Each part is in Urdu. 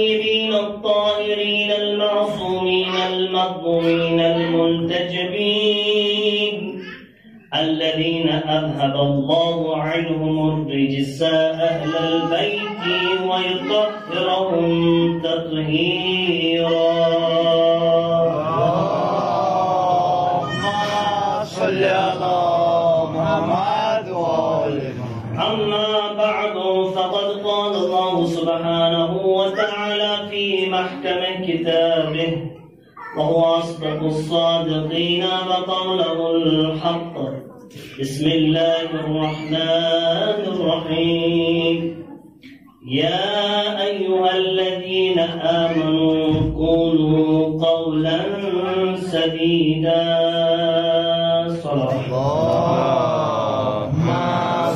الطيبين الطاهرين المعصومين المظلومين المنتجبين الذين أذهب الله عنهم الرجس أهل البيت ويطهرهم تطهيرا. اللهم صل على محمد وآل محمد. أما بعد فقد قال الله سبحانه وتعالى في محكم كتابه وهو أصدق الصادقين وقوله الحق. بسم الله الرحمن الرحيم. يا أيها الذين آمنوا قولوا قولا سديدا. صلى اللهم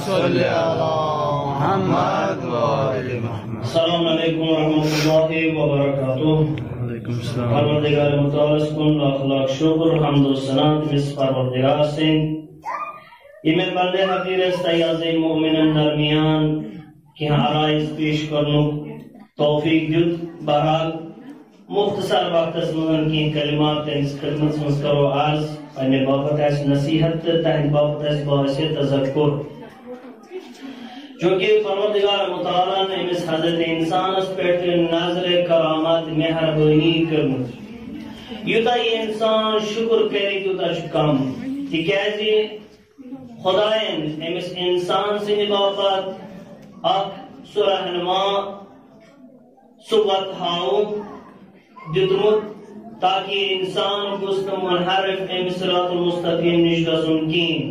صل على محمد وآل محمد. السلام عليكم ورحمة الله وبركاته. پروردگار متعال کن اخلاق شکر حمد و ثنا تمس پروردگار سنگ ایمن بندے حقیر استیاز مومنن درمیان کہ آرائز پیش کرنو توفیق دیت. بہرحال مختصر وقت مزن کی کلمات تنس خدمت سمز کرو عرض پہنے بابت ایس نصیحت تہن بابت ایس باعث تذکر چونکہ پروردگار متعالی نے اس حضرت انسان اس پیٹ نظر کرامات مہربانی کرمت یوتا یہ انسان شکر کرے یوتا کم تکیازی خدائن امس انسان سے باپت اک سرہنما صبت ہاؤ دتمت تاکہ انسان گست منحرف امس صراط المستقیم نشگسن کین.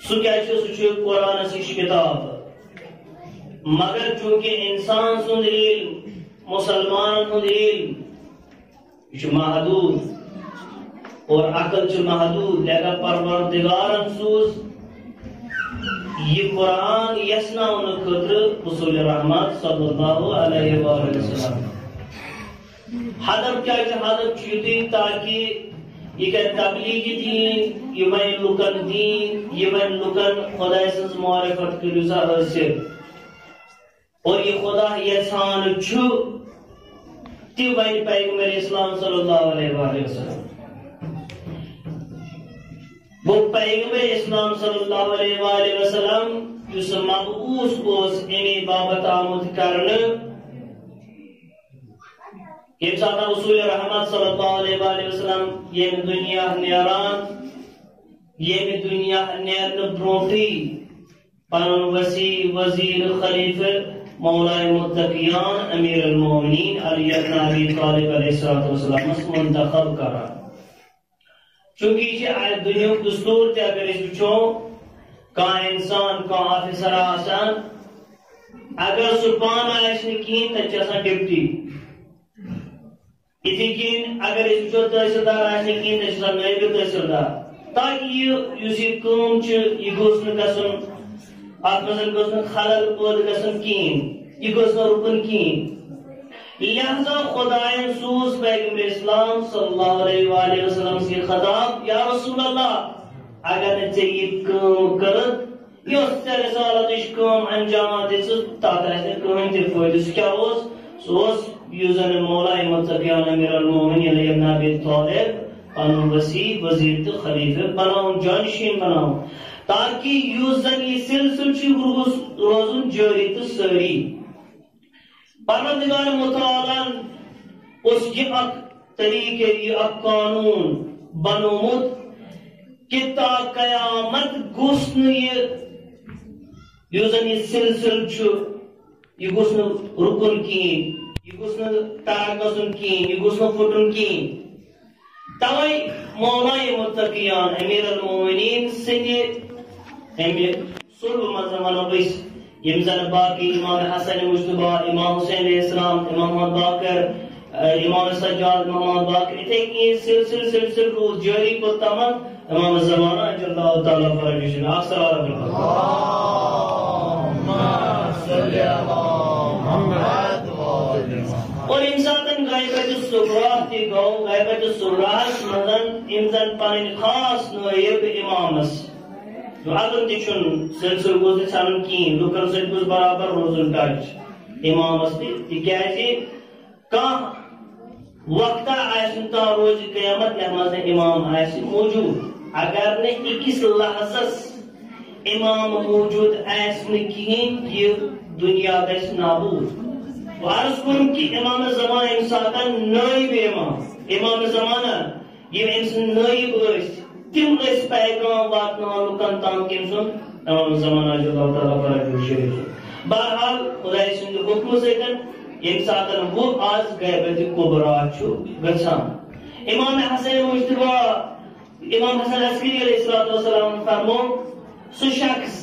سو کیا سو قرآن سیش کتاب مگر چونکہ انسان سند علم مسلمان سند علم یہ محدود اور عقل محدود لہذا پروردگارن سوز یہ قرآن یسنا ان خطر رسول رحمت صلی اللہ علیہ وآلہ وسلم حدب کیا حدب چیتی تاکہ یہ کہ تبلیغی دین یہ میں لکن دین یہ میں لکن خدا سنز معرفت کی رضا حاصل اور یہ خدا یسان چھو تیو بین پیغمبر اسلام صلی اللہ علیہ وآلہ وسلم وہ پیغمبر اسلام صلی اللہ علیہ وآلہ وسلم جس مبعوث اس امی بابت آمد کرنے یہ ساتھ رسول رحمت صلی اللہ علیہ وآلہ وسلم یہ دنیا نیران یہ دنیا نیرن بروٹی پنن وسیع وزیر خلیفہ مولا متقیان امیر المومنین علی بن ابی طالب علیہ السلام منتخب کرا. چونکہ یہ دنیا دستور تے اگر اس وچھو کا انسان کا آفیسر آسان اگر سپان آئیس نکین تچ آسان ڈپٹی اتکین اگر اس وچھو تحصیلدار آئیس نکین تچ آسان نائب تحصیلدار تاکہ یہ کام یہ گوشن گسن آتمزن گوشن خلل پود گسن کین یہ گوشن رکن کین. لہذا خدایان سوز پیغمبر اسلام صلی اللہ علیہ وآلہ وسلم سے خطاب یا رسول اللہ اگر نچے یہ کام کرد یہ اس سے رسالت اس کام انجامات اس تاکہ اس نے کام تے فائدہ اس کیا سوز یوزن مولا متقیان امیر المومنین علی بن ابی طالب ان وسیع وزیر خلیفہ بناؤں جانشین بناؤں تاکہ یوزن یہ سلسل چی روزن جاری تسری. پروردگار متعالی اس کی اک طریقے یہ اک قانون بنومت کہ تا قیامت گسن یہ سلسل چھو یہ گسن رکن کین یہ گسن ترک گسن کین یہ گسن پھٹن کین. توائی مولا متقیان امیر المومنین سنگی امیر صلح مزمان بیس یمزن باقی امام حسن مجتبہ امام حسین علیہ السلام امام محمد باقر امام سجاد محمد باقر اتنی سلسل روز جاری کو تمام امام زمانہ اجر اللہ تعالیٰ فرمیشن اکثر عرب اللہم صلی اللہ محمد اور انسان غیبت الصغرا تی گو غیبت الصغرا مدن انسان پانی خاص نویب امامس جو اگر تیچن سلسل گوزی چانن کین لکن سے کچھ برابر روزن ٹاچ امامس تکیازِ کانٛہہ وقتہ آسن تا روز قیامت یتھ منٛز نہٕ امام آسہِ موجود اگر نہٕ أکِس لحظس امام موجود آسہِ نہٕ کِہیٖنۍ یہِ دنیا گژھِ نابود عرض کوٚرُم کہِ امام زمان ییٚمہِ ساتہٕ نٲیِب امام زمانہ یِم أمۍ سٕنٛدۍ نٲیِب ٲسۍ تِم ٲسۍ پیغام واتناوان لُکن تام کٔمۍ سُنٛد امام زمانہ جو اللہ تعالیٰ فرج شریف بہرحال خداے سٕنٛدِ حُکمہٕ سۭتۍ ییٚمہِ ساتہٕ وہ آز غیبت کُبرا چھُ گژھان امام حسن مجتبیٰ امام حسن عسکری علیہ السلام فرمو سُہ شخص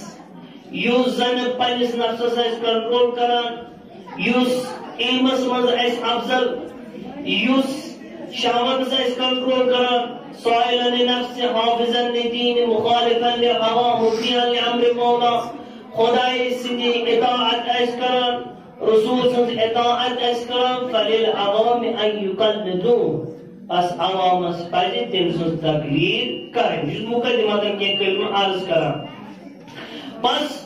یُس زن پننِس نفسس آسہِ کنٹرول کران یُس علمس منٛز آسہِ افضل یُس شہوتس آسہِ کنٹرول کران صائلا لنفسه حافظا لدین مخالفا للهوى مطیعا لامر مولا خدای سٕنٛدِ اطاعت آسہِ کران رسول سٕنٛز اطاعت آسہِ کران فللعوام ان یقلدوه بس عوامس پزِ تٔمۍ سٕنٛز تقلید کرٕنۍ یہِ چھُس مقدماتن کینٛہہ کلمہٕ عرض کران بس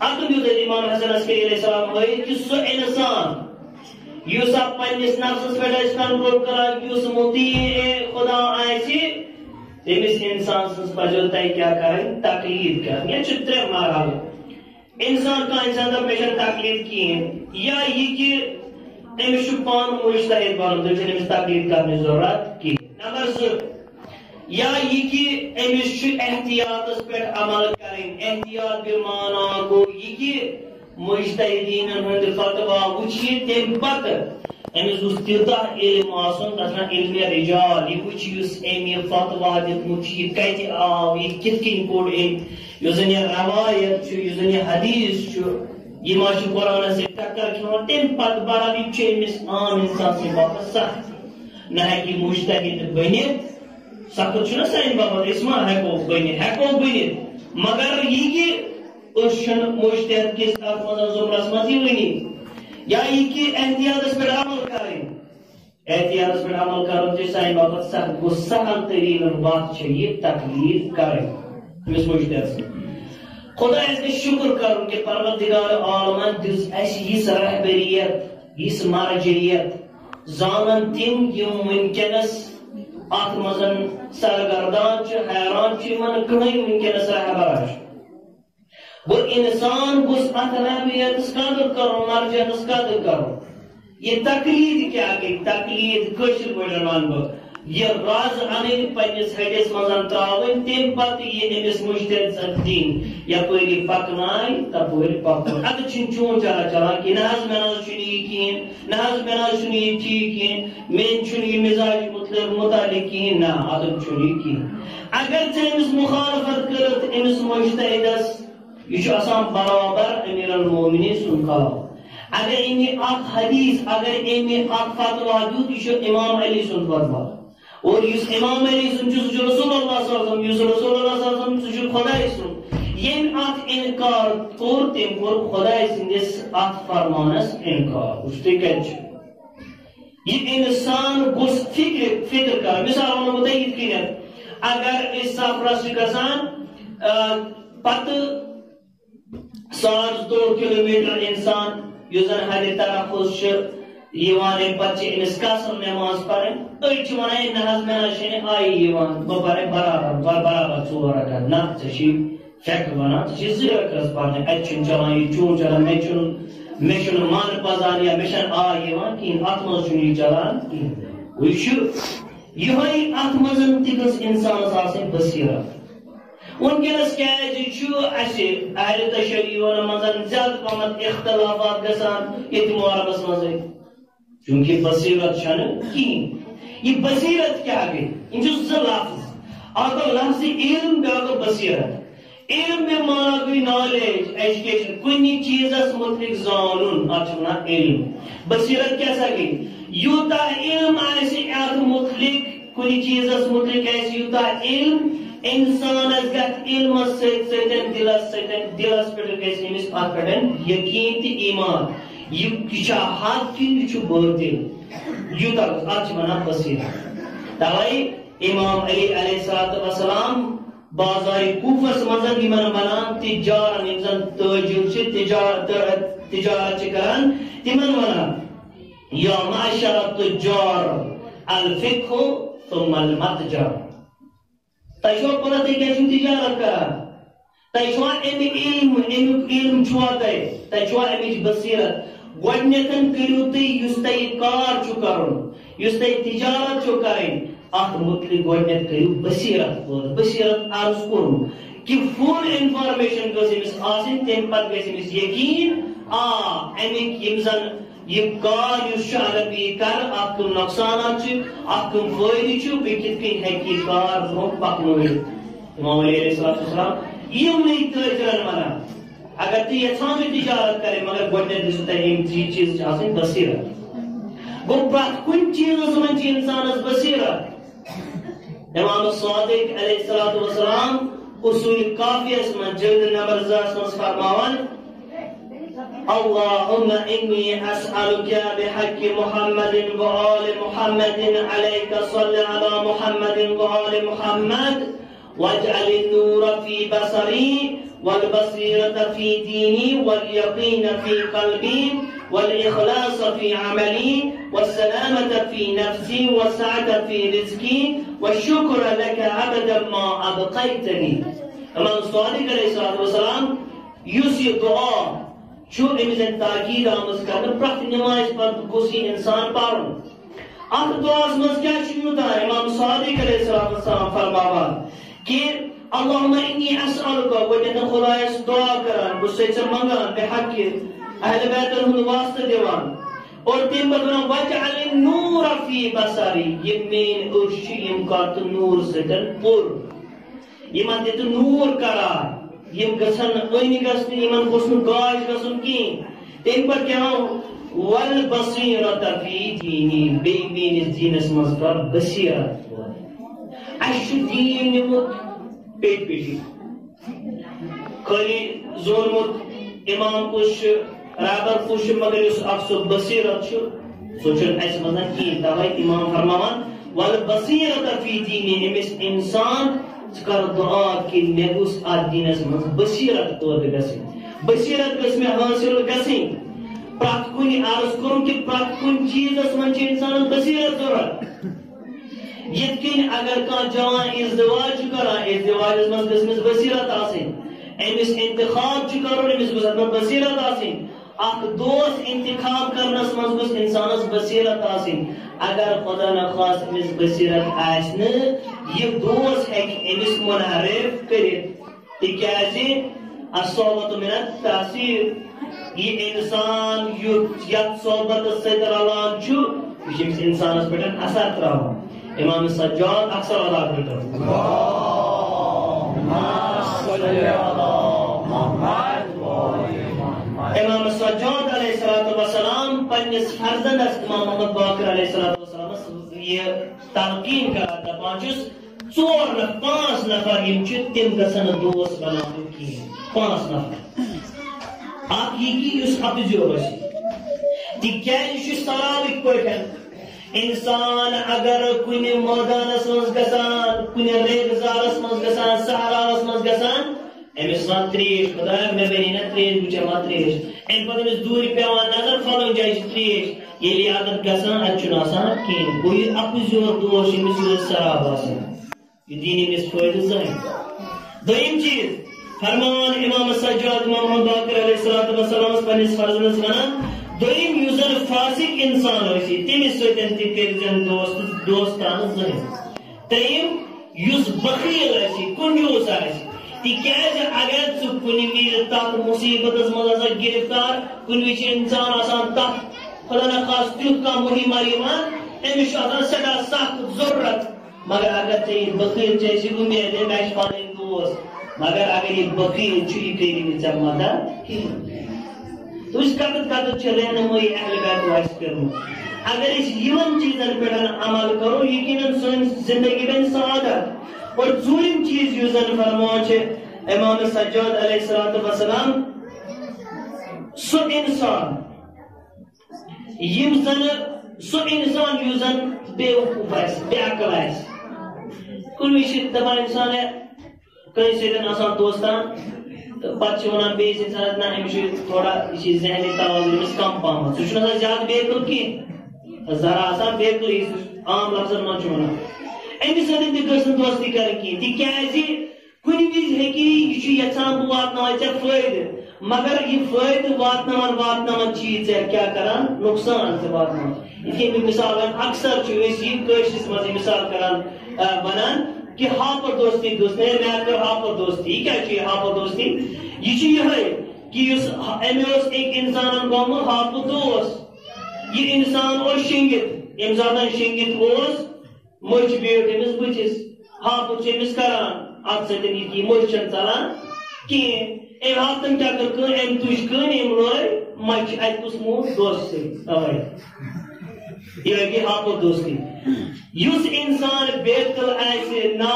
اتھ یُس امام حسن عسکری علیہ السلام ہٲیِتھ کہِ سُہ انسان یُس پننِس نفسس پٮ۪ٹھ آسہِ کنٹرول کران یُس مطیع خدا آسہِ تٔمِس انسان سٕنٛز پزیو تۄہہِ کیٛاہ کرٕنۍ تقلید کرٕنۍ یتھ چھِ ترٛےٚ مرحلہٕ انسان کانٛہہ انسان دپ مےٚ چھنہٕ تقلید کِہیٖنۍ یا یہِ کہِ أمِس چھُ پانہٕ مُجتہد بنُن تیٚلہِ چھنہٕ أمِس تقلید کرنٕچ ضروٗرت کِہیٖنۍ نمبر 2 یا یہِ کہِ أمِس چھُ احتیاطس پٮ۪ٹھ عمل کرٕنۍ احتیاط بِمعنی گوٚو یہِ کہِ مجتہدیٖنن ہُنٛد فتوا وٕچھِ تمہِ پتہٕ أمِس گوٚژھ تیوٗتاہ علم آسُن تتھ وَنان علمِ رِجال یہِ وٕچھِ یُس أمۍ یہِ فتوا دیُتمُت چھُ یہِ کتہِ آو یہِ کِتھ کٔنۍ کوٚر أمۍ یُس زن یہِ روایت چھُ یُس زن یہِ حدیث چھُ یہِ ما چھُ قرآنس سۭتۍ ٹکر کھٮ۪وان تمہِ پتہٕ بہرحال یہِ چھُ أمِس عام انسان سٕنٛدِ باپتھ سخت نہ ہیٚکہِ یہِ مجتہد بٔنِتھ سخت چھُنہ سانہِ باپتھ أسۍ ما ہیٚکو بٔنِتھ مگر یہِ کہِ أسۍ چھِنہٕ مجتہد کِس اتھ منٛز ضُمرس منٛز یِوٲنی یا یہِ کہِ احتیاطس پٮ۪ٹھ عمل کرٕنۍ احتیاطس پٮ۪ٹھ عمل کرُن چھُ سانہِ باپتھ سخت گوٚو سہل تریٖن وتھ چھِ یہِ تقلید کرٕنۍ أمِس مجتہد خۄدایس گژھِ شُکر کرُن کہِ پروردگار عالمن دِژ اسہِ یِژھ رہبریت یِژھ مرجعیت زانن تِم یِم وٕنکیٚنس اتھ منٛز سرگردان چھِ حیران چھِ یِمن کٕہٕنۍ وٕنکیٚنس رہبر چھُ گوٚو انسان گوٚژھ اتھ رہبریتس قدر کرُن مرجعیتس قدر کرُن یہِ تقلید کیٛاہ گٔے تقلید کٲشِر پٲٹھۍ ونہٕ بہٕ یہِ رز انٕنۍ پننِس ہڈِس منٛز تراوٕنۍ تمہِ پتہٕ یہِ أمِس مجتہد دِنۍ یپٲری پکنایہِ تپٲری پکُن ادٕ چھُنہٕ چون چارا چلان کینٛہہ نہ حظ مےٚ نہ حظ چھُنہٕ یہِ کِہیٖنۍ نہ حظ مےٚ نہ حظ چھُنہٕ یہِ ٹھیٖک کِہیٖنۍ مےٚ چھُنہٕ یہِ مِزاج مُتعلق کِہیٖنۍ نہ ادٕ چھُنہٕ یہِ کِہیٖنۍ اگر ژےٚ أمِس مُخالفت کٔرٕتھ أمِس مجتہدس یہ چھُ آسان برابر امیر المومنین سُنٛد کلام اگر أمۍ اکھ حدیث اگر أمۍ اکھ فتوا دیُت یہِ چھُ امام علی سُنٛد فتوا اور یُس امام علی سُنٛد چھُ سُہ چھُ رسول اللہ صلی اللہ علیہ وسلم یُس رسول اللہ صلی اللہ علیہ وسلم سُہ چھُ خۄداے سُنٛد ییٚمۍ اتھ انکار کوٚر تٔمۍ کوٚر خۄداے سٕنٛدِس اتھ فرمانس انکار وٕچھ تُہۍ کتہِ چھُ یہِ انسان گوٚژھ فکر کرُن مثال ونہو بہٕ تۄہہِ یِتھ کٔنٮ۪تھ اگر أسۍ سفرس چھِ گژھان پتہٕ 100 کلومیٹر انسان یُس زن حدِ تلفظ چھُ یِوان امہِ پتہٕ چھِ أمِس قصر نٮ۪ماز پرٕنۍ أڑۍ چھِ ونان ہے نہ حظ مےٚ نہ چھنہٕ آیی یِوان بہٕ پرٕ برابر 4 رکعت نہ ژےٚ چھُے فیکٹ ونان ژےٚ چھِ 2 رکعت پرنہِ اتہِ چھُنہٕ چلان یہِ چون چلان مےٚ چھُنہٕ من پزان یا مےٚ چھنہٕ آے یِوان کِہیٖنۍ اتھ منٛز چھُنہٕ یہِ چلان کِہیٖنۍ یہِ چھُ یِہوٚے اتھ منٛز تہِ گٔژھ انسانس آسٕنۍ بصیرت وٕنکیٚنس کیازِ چھُ اسہِ اہلِ تشیعون منٛز زیادٕ پہمتھ اختلافات گژھان ییٚتہِ محرمس منٛزٕے چوٗنٛکہِ بصیرت چھنہٕ کِہیٖنۍ یہِ بصیرت کیٛاہ گٔے یِم چھِ 2 لفظ اکھ گوٚو لفظِ علم بیٛاکھ گوٚو بصیرت علم بے معنی گٔے نالیج ایجوکیشن کُنہِ چیٖزس مُتعلق زانُن اتھ چھِ ونان علم بصیرت کیٛاہ سا گٔے یوٗتاہ علم آسہِ اتھ مُتعلق کُنہِ چیٖزس مُتعلق آسہِ یوٗتاہ علم انسانس گژھِ علمس سۭتۍ دلس پٮ۪ٹھ گژھِ أمِس اتھ پٮ۪ٹھ یقیٖن تہٕ ایمان یہِ چھا حق کِنہٕ یہِ چھُ باطل یوٗتاہ اتھ چھِ ونان بصیرت توے امام علی علیہ السلام بازارِ کوفس منٛز یِمن ونان تجارن یِم زن تٲجر چھِ تجارت کران تمن ونان یا معاشر التجار الفقه ثم المتجر تشو پتہ کیسے تجارت کران تشو علم چھوا تشو امچ بصیرت گۄڈنیٚتھ کٔرِو تُہۍ یُس تۄہہِ کار چھُ کَرُن یُس تۄہہِ تجارت چھو کَرٕنۍ اتھ متعلق گۄڈنیٚتھ کٔرِو بصیرت عرض کوٚرُن کہ فل انفارمیشن گٔژھ أمِس آسٕنۍ تمہِ پتہٕ گژھِ أمِس یقیٖن امیُک یِم زن یہ کار یُس چھُ اگر بہٕ یہِ کرٕ اتھ کٕم نۄقصانات چھِ اتھ کٕم فٲیدٕ چھُ بیٚیہِ کِتھ کٔنۍ ہیٚکہِ یہِ کار برٛونٛہہ پکنٲوِتھ امام علی علیہ السلام یِمنٕے تٲجرن ونان اگر تُہۍ یژھان چھِو تجارت کرٕنۍ مگر گۄڈنیٚتھ گٔژھِو تۄہہِ یِم چیٖز چھِ آسٕنۍ بصیرت گوٚو پرٛٮ۪تھ کُنہِ چیٖزس منٛز چھِ انسانس بصیرت امام صادق علیہ الصلوۃ والسلام اصول کافیس منٛز جلد نمبر 2 منٛز فرماوان اللهم إني أسألك بحق محمد وآل محمد عليك صل على محمد وآل محمد واجعل النور في بصري والبصيرة في ديني واليقين في قلبي والإخلاص في عملي والسلامة في نفسي والسعة في رزقي والشكر لك أبدا ما أبقيتني امام صادق علیہ الصلوۃ والسلام یُس یہِ دعا چھُ أمِس تاکید آمٕژ کرنہٕ پرٛٮ۪تھ نماز پتہٕ گوٚژھ یہِ انسان پرُن اتھ دعاس منٛز کیٛاہ چھُ یوٗتاہ امام صادق علیہ الصلوۃ والسلام فرماوان کہ اللهم إني أسألك گۄڈنیٚتھ خۄدایس دعا کران بہٕ چھُسے ژےٚ منگان بحق اہل بیتن ہُنٛد واسطہٕ دِوان اور تمہِ پتہٕ ونان واجعل النور في بصري یِم میٲنۍ أچھ چھِ یِم کر تہٕ نوٗر سۭتۍ پوٚر یمن دِتہٕ نوٗر قرار یِم گژھن أنۍ گژھنہٕ یمن گوٚژھ نہٕ گاش گژھُن کِہیٖنۍ تمہِ پتہٕ کیٛاہ والبصیرة فی دینی بیٚیہِ میٲنِس دیٖنس منٛز کر بصیرت اسہِ چھُ دیٖن نِمُت پیٚٹھۍ پیٚٹھی خٲلی زونمُت امام کُس چھُ رہبر کُس چھُ مگر یُس اکھ سُہ بصیرت چھُ سُہ چھُنہٕ اسہِ منٛز کِہیٖنۍ توے امام فرماوان والبصیرة فی دینی أمِس انسان کر دعا کہ مے گوٚژھ اتھ دیٖنس منٛز بصیرت پٲدٕ گژھٕنۍ بصیرت گژھِ مےٚ حٲصِل گژھٕنۍ پرٛٮ۪تھ کُنہِ عرض کوٚرُن کہ پرٛٮ۪تھ کُنہِ چیٖزس منٛز چھِ انسانس بصیرت ضروٗرت یِتھ کٔنۍ اگر کانٛہہ جوان ازدواج چھُ کران ازدواجس منٛز گژھِ أمِس بصیرت آسٕنۍ أمِس انتخاب چھُ کرُن أمِس گوٚژھ اتھ منٛز بصیرت آسٕنۍ اکھ دوست انتخاب کرنس منٛز گوٚژھ انسانس بصیرت آسٕنۍ اگر خدا نخواست أمِس بصیرت آسہِ نہٕ یہِ دوست ہیٚکہِ أمِس منحرف کٔرِتھ تِکیازِ الصحبة من التأثیر یہِ انسان یتھ صحبتس سۭتۍ رلان چھُ یہِ چھُ أمِس انسانس پٮ۪ٹھ اثر تراوان امام سجاد اکثر ادا کرتا امام سجاد علیہ الصلوۃ والسلام پننس فرزندس امام محمد باقر علیہ الصلوۃ والسلام یہ تلقین کران دپان چھُس 4-5 نفر یم چھِ تِم گژھن نہٕ دوست بناوٕنۍ کِہیٖنۍ 5 نفر اکھ یہِ کہِ یُس اپزیور آسہِ تِکیازِ یہِ چھُ سوالٕکۍ پٲٹھۍ انسان اگر کُنہِ مٲدانس منٛز گژھان کُنہِ ریگزارس منٛز گژھان صحراہس منٛز گژھان أمِس وَن تریش خۄدایا مےٚ بنے نا تریش بہٕ چٮ۪مہٕ ہا تریش اَمہِ پتہٕ أمِس دوٗرِ پیوان نظر فلٲنۍ جایہِ چھِ تریش ییٚلہِ یہِ عادت گژھان اَتہِ چھُنہٕ آسان کِہیٖنۍ گوٚو یہِ اپزیور دوس چھُ أمِس یہِ سراب آسان یہِ دِیہِ نہٕ أمِس فٲیدٕ زٕہٕنۍ دوٚیِم چیٖز فرماوان امام سجاد امام محمد باقر علیہ الصلوۃ والسلام پننِس فرزندس ونان دوٚیِم یُس زن فاسق انسان ٲسہِ تٔمِس سۭتۍ تہِ کٔرۍزٮ۪ن دوستانہٕ زٕہٕنۍ ترٛیٚیِم یُس بخیل آسہِ کنجوٗس آسہِ تِکیازِ اگر ژٕ کُنہِ وِزِ تتھ مُصیبتس منٛز آسان گرفتار کُنہِ وِزِ چھُ انسان آسان تتھ خدا نخواست تیُتھ کانٛہہ مُہِما یِوان أمِس چھُ آسان سٮ۪ٹھاہ سخت ضروٗرت مگر اگر ژےٚ یہِ بخیل ژےٚ ٲسی اُمید ہے مےٚ چھِ پنٕنۍ دوس مگر اگر یہِ بخیل چھُ یہِ کٔری نہٕ ژےٚ مدد کِہیٖنۍ تُہۍ کتٮ۪تھ چھِ رہنمٲیی اہل بیتو اَسہِ کٔرمٕژ اگر أسۍ یِمن چیٖزن پٮ۪ٹھ عمل کرو یقیٖنن سٲنۍ زندگی بنہِ سعادت اور ژوٗرِم چیٖز یُس زن فرماوان چھِ امام سجاد علیہ الصلوۃ والسلام سُہ انسان یُس زن بے وقوف آسہِ بے عقل آسہِ کُنہِ وِزِ چھِ دپان انسان ہے کٲنٛسہِ سۭتۍ آسان دوستان تو پتہ ونان بیس انسان نا امس تھوڑا یہ ذہنی توازن امس کم پہم سہ زیادہ بے عقل کی ذرا آسان بے عقل عام لفظن من ونان امس سۭتۍ تہِ گٔژھ نہٕ دوستی کرٕنۍ کِہیٖنۍ تِکیازِ کُنہِ وِزِ ہیٚکہِ یہِ چھُ یژھان بہٕ واتناوے ژےٚ فٲیدٕ مگر یہ فٲیدٕ واتناوان چھ یہِ ژےٚ کیٛاہ کران نۄقصان ژےٚ واتناوان یِتھ کٔنۍ مثال اکثر چھِ أسۍ یہِ کٲشرِس منٛز مثال کران ونان کہ ہاپر دوستی دوستی میں کر ہاپر دوستی یہ کیا چیز ہاپر دوستی یہ چیز یہ ہے کہ اس ایک انسان گومت ہاپر دوست یہ انسان اوس شنگت یم زیادہ شنگت اوس مچ بیٹھ امس بتس ہاپر چھ امس کران ات سۭتۍ یہ مچ چھنہٕ ژلان کہیٖنۍ ام ہاپتن کیا کر کٲم ام تُج کٲنۍ ام لٲج مچ اتہِ کُس موٗد دوست سۭتۍ توے یہ گئی ہاپر دوستی یُس انسان بے عقل آسہِ نا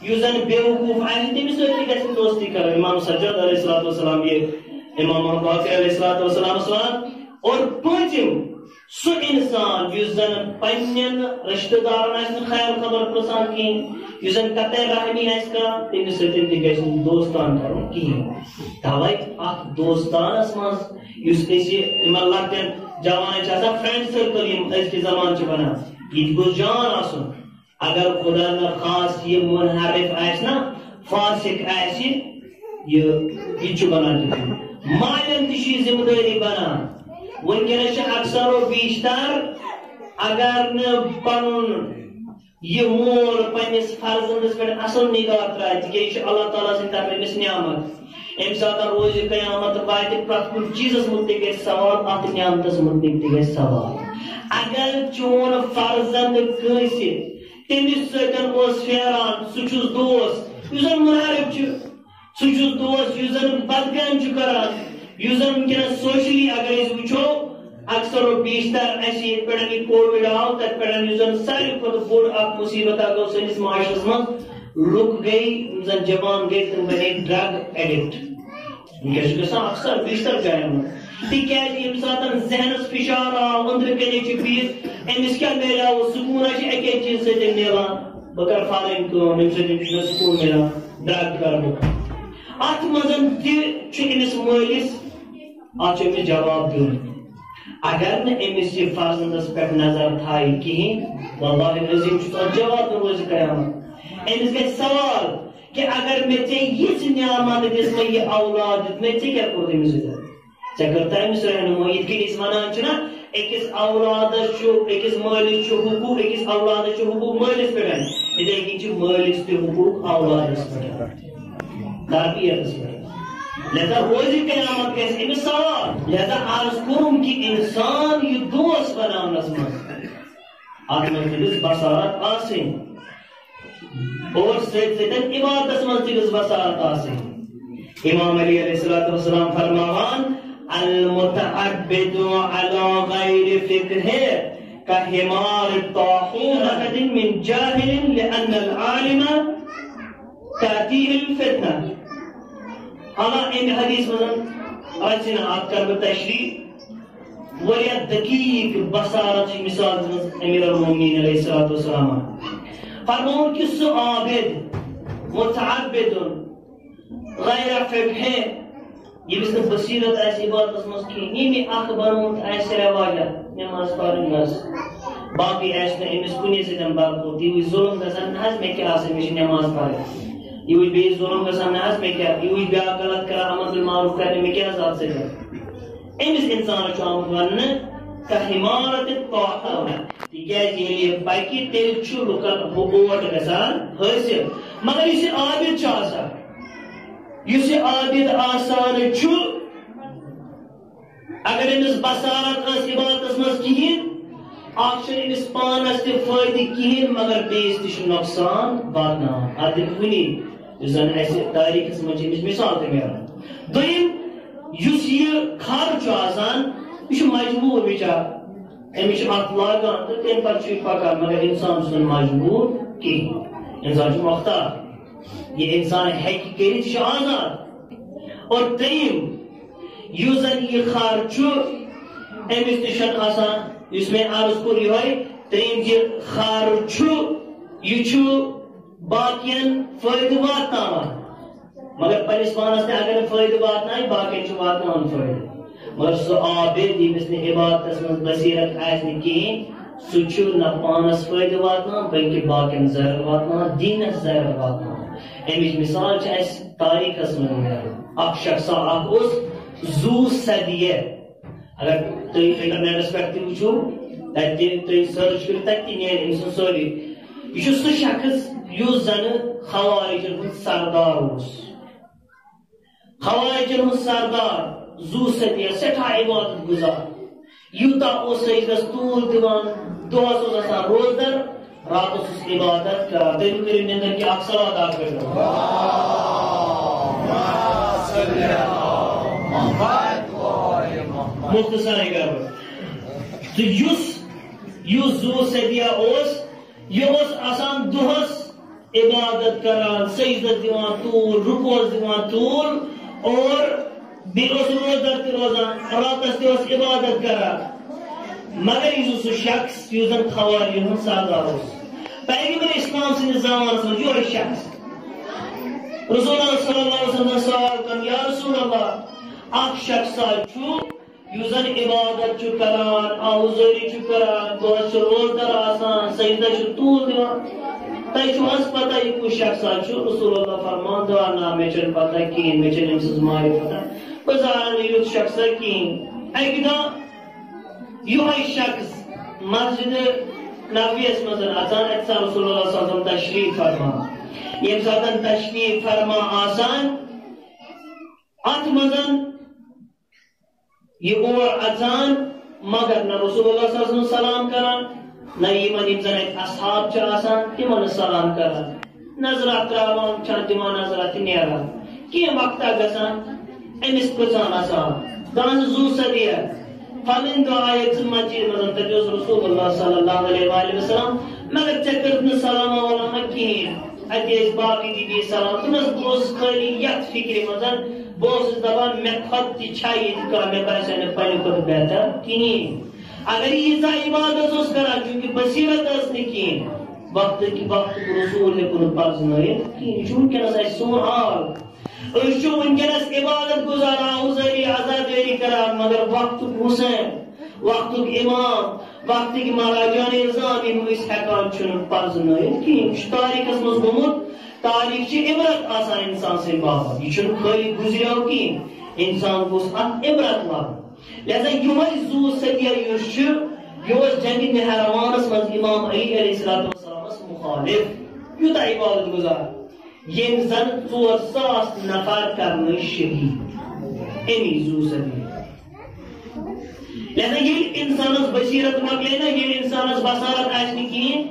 یُس زن بیوقوف آسہِ تٔمِس سۭتۍ تہِ گژھِ دوستی کرٕنۍ امام سجاد علیہ الصلوۃ والسلام یہ امام محمد باقر علیہ الصلوۃ والسلام سوال اور پٲنٛژِم سُہ انسان یُس زن پننٮ۪ن رشتہٕ دارن آسہِ نہٕ خیال خبر پرژھان کِہیٖنۍ یُس زن قطع رحمی آسہِ کران تٔمِس سۭتۍ تہِ گژھِ نہٕ دوستان کرُن کِہیٖنۍ توے اتھ دوستانس منٛز یُس أسۍ یِمن لۄکٹٮ۪ن جوانن چھِ آسان فرینڈ سرکل یِم أزکہِ زمانہٕ چھِ ونان یہ گوٚژھ جان آسُن اگر خدا نخواست یہ منحرف آسہِ نا فاسق آسہِ یہ چھُ بنان تِتھُے مالٮ۪ن تہِ چھِ یہِ ذمہٕ دٲری بنان ونکیٚنس چھِ اکثر و بیشتر اگر نہٕ پنُن یہ مول پننس فرزندس پہ اصل نگاہ ترائے تک یہ اللہ تعالیٰ سن طرف امس نعمت ام سات روز قیامت واتہ پرت کن چیزس متعلق گژھِ سوال ات نعمتس متعلق تہ گژھِ سوال اگر چون فرزند کٲنٛسہِ تٔمِس سۭتۍ اوس پھیران سُہ چھُس دوست یُس زن منحرف چھُ سُہ چھُس دوست یُس زن بدکٲم چھُ کران یُس زن ونکیٚنس سوشلی اگر أسۍ وٕچھو اکثر و بیشتر اَسہِ ییٚتہِ پٮ۪ٹھ یہِ کووِڈ آو تتہِ پٮ۪ٹھ یُس زن ساروی کھۄتہٕ بوٚڑ اکھ مُصیبت اکھ گوٚو سٲنِس معاشرس منٛز لُکھ گٔے یِم زن جوان گٔے تِم بنے ڈرگ ایڈکٹ ونکیٚس چھُ گژھان اکثر بیشتر جاین منٛز تِکیازِ ییٚمہِ ساتہٕ ذہنس فشار آو أنٛدرٕ کَنہِ چھِ بِہِتھ أمِس کیٛاہ میلیو سکوٗنا چھِ اَکے چیٖز سۭتۍ میلان بہٕ کرٕ فلٲنۍ کٲم ییٚمہِ سۭتۍ چھُ مےٚ سکوٗن میلان ڈرگ کرٕ بہٕ اتھ منٛز تہِ چھُ أمِس مٲلِس اتھ چھُ أمِس جواب دیُن اگر نہٕ أمِس یہِ فرزندس پٮ۪ٹھ نظر تھایہِ کِہیٖنۍ واللہ عظیٖم چھُس اتھ جواب دیُن روزِ قیامت أمِس گژھِ سوال کہ اگر مےٚ ژےٚ یِژھ نعمت دِژمےٚ یہِ اولاد دیُتمےٚ ژےٚ کیٛاہ کوٚرُتھ أمِس سۭتۍ ژےٚ کٔرتھا أمِس رہنمٲیی یِتھ کٔنۍ أسۍ ونان چھِنا أکِس اولادس چھُ أکِس مٲلِس چھُ حقوٗق أکِس اولادس چھُ حقوٗق مٲلِس پٮ۪ٹھ یِتھے کٔنۍ چھِ مٲلِس تہِ حقوٗق اولادس پٮ۪ٹھ تربیتس پٮ۪ٹھ لہذا روزِ قیامت گژھِ أمِس سوال لہذا عرض کوٚرُم کہِ انسان یہِ دوست بناونس منٛز اتھ منٛز تہِ گٔژھ بصارت آسٕنۍ اور سۭتۍ سۭتۍ عبادتس منٛز تہِ گٔژھ بصارت آسٕنۍ امام علی علیہ الصلوۃ والسلام فرماوان المتعبد على غير فقه كحمار الطاحونة من جاهل لأن العالم تأتيه الفتنة حالا ام حدیث مزن آجنا آپ کر تشریح وریا دقیق بصارت مثال امیر المومنین علیہ الصلوۃ والسلام فرمون کہ سو عابد متعبد غیر فقہ یہ بس بصیرت ایسی بات اس مسکین یہ اخ بنوت ایسے رواجہ نماز پڑھن بس باقی ایسے امس کنی سے دم باپ ہوتی ہوئی ظلم گژھان نہ میں کیا سے مش نماز پڑھ یہ بے ظلم گژھان نہ میں کیا یہ بیا غلط کرا امر بالمعروف کرنے میں کیا ذات سے امس انسان چھو ون کحمارت الطاحونہ تکیاز یہ باقی تیل چھو لوکن حقوق گژھان حاصل مگر یہ عابد چھ آسان یہ عابد آسان چھو اگر امس بصارت اس عبادتس مز کہین اخ امس پانس تہ فائدہ کہین مگر بیس تہ نقصان واتناوان اتھ کنی زن ایسے تاریخ مجھ مثال تہ میلان دویم یس یہ کھر چھ آسان یہ مجبور بچار امس ات لاگان تو تم پتہ پکان مگر انسان چھ مجبور کہین انسان چھ مختار یہ انسان ہیکہ کرت یہ آزاد اور تریم یس زن یہ کھر چھ امس تہ آسان اس میں عرض کور یہ تریم یہ کھر چھ یہ باقین فائدہ واتناوان مگر پنس پانس نے اگر فائدہ واتن باقی واتن فائدہ مگر سہ عابد یمس نے عبادت من بصیرت کہین سہ نہ پانس فائدہ واتن بلکہ باقین ضرر واتن دینس ضرر واتن امچ مثال اس تاریخس من اخ شخص اخ ذو صدیہ اگر تھی انٹرنیٹس پہ وچو تھی سرچ کر تھی نیل ام سن سوری یہ سہ شخص اس زن خوارجن ہند سردار خوارجن ہند سردار ذو صدیہ سٹھا عبادت گزار یوتا سجدس طول دان دہس آسان روزدر راتس عبادت کران تم کرو نندر کی اکثر ادا کر مختصر تو یس ذو صدیہ یہ آسان دہس عبادت کران سجدت دیوان طول رکوعس دیوان طول اور روزدر تہ روزان راتس تہ عبادت کران مگر یہ سہ شخص یس زن خوارجن ہند سردار پیغمبر اسلام سندس زمانس من یہ شخص رسول اللہ صلی اللہ علیہ وسلم سوال کر یا رسول اللہ اخ شخص یس زن عبادت کران آوزاری کران دہس روزدر آسان سجدہ طول دیوان تھی چھو پتہ یہ کس شخص رسول اللہ فرمان دعا نا مے چھ پتہ کہین مے چھ امس معرفت بہ زانن یت شخص کہین اکہ دہ یہ شخص مسجد نبویس مز اچان اتسا رسول اللہ صلی اللہ علیہ وسلم تشریف فرما یم ساتن تشریف فرما آسان ات مزن یہ اور اچان مگر نہ رسول اللہ صلی اللہ علیہ وسلم سلام کران نہ یم زن اصحاب آسان تمن سلام کران نظرات تراوان چھان تمن نظرات نیران کی وقت گژھان امس پرژان آسان دان ذو صدیہ فلن دو آیت مسجد مزن تجوز رسول اللہ صلی اللہ علیہ وآلہ وسلم مگر چکر سلام علامہ کہین اتیس باقی دی بھی سلام تمس بوز خالی یت فکر مزن بوز دبان میں خط چھائی کا میں باسن پنہ کھت بہتر کہین اگر یہ عبادت اس کرا چونکہ بصیرت اس نے کہین وقت کی وقت رسول نے کن پرزنائیت کہین چون کنس سون حال اس ونکس عبادت گزارا اوزاری عزاداری کران مگر وقت حسین وقت امام وقت کی مہاراجان نظام یم اس ہیکان چھن پرزنائیت کہین تاریخس مز گومت تاریخ چھ عبرت آسان انسان سے باہر یہ چھن خالی گزریو کہین انسان گوس ات عبرت لاگن لہذا یہ ذو صدیہ یس یہ جنگ نہروانس مز امام علی علیہ السلام مخالف یوتا عبادت گزار یم زن 400 نفر کرنے شہید امی ذو صدیہ لہذا یہ انسانس بصیرت مکلے نا یہ انسانس بصارت آسن کہین